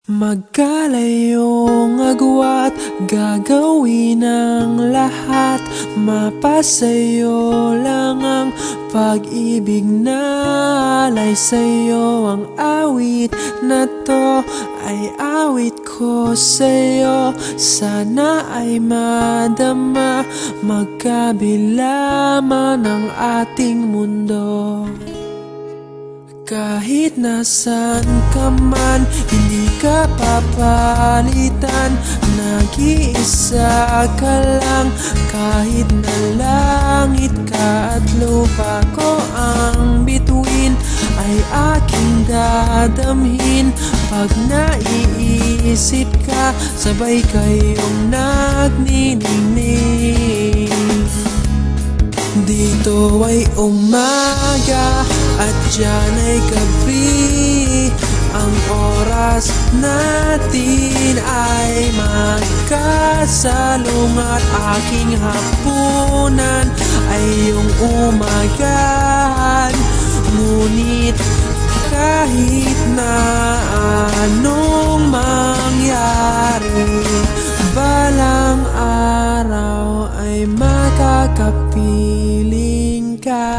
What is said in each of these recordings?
Magkalayong agwat, gagawin ang lahat. Mapasayo lang ang pag-ibig na alay sa'yo. Ang awit na to ay awit ko sa'yo. Sana ay madama, magkabila man ang ating mundo. Kahit nasan ka man, hindi ka papalitan. Nag-iisa ka lang, kahit na langit ka at lupa ko ang bituin, ay aking dadamhin. Pag naiisip ka, sabay kayong nagniningning. Dito ay umaga at diyan ay gabi. Ang oras natin ay magkasalungat. Aking hapunan ay iyong umagahan. Ngunit kahit na anong mangyari, balang araw ay makakapiling ka.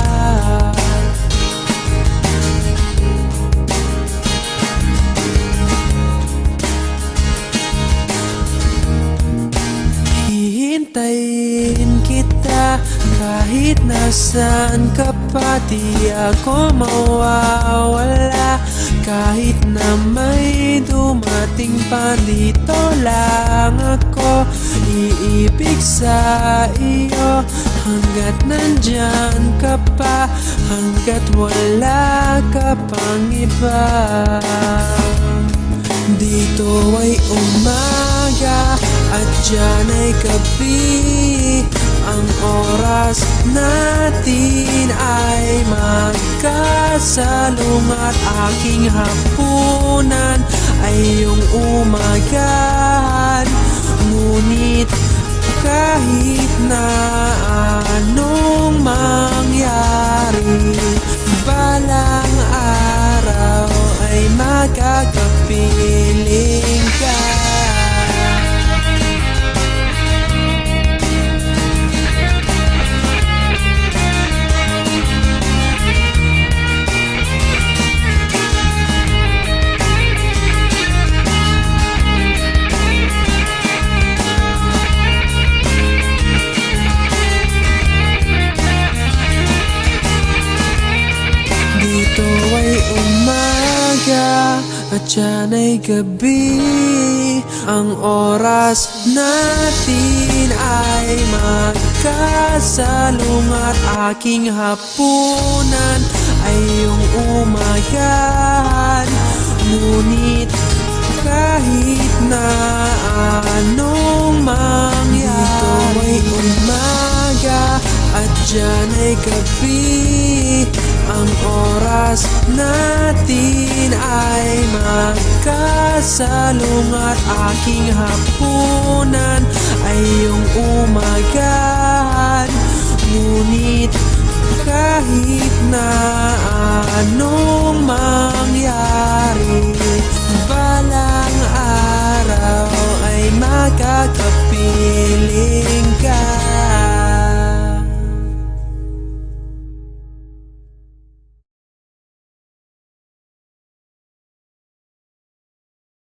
Hihintayin kita kahit nasaan ka pa. Di ako mawawala kahit na may dumating pa. Dito lang ako iibig sa iyo hanggat nandyan ka pa, hanggat wala ka pang iba. Dito ay umaga at diyan ay gabi. Ang oras natin ay magkasalungat. Aking hapunan ay iyong umagahan. Ngunit kahit na anong mangyari, balang araw ay makakapiling ka. Dito ay umaga at diyan ay gabi. Ang oras natin ay magkasalungat. Aking hapunan ay iyong umagahan. Ngunit kahit na anong mangyari, dito ay umaga at diyan ay gabi. Ang oras natin ay magkasalungat. Aking hapunan ay iyong umagahan. Ngunit kahit na anong mangyari,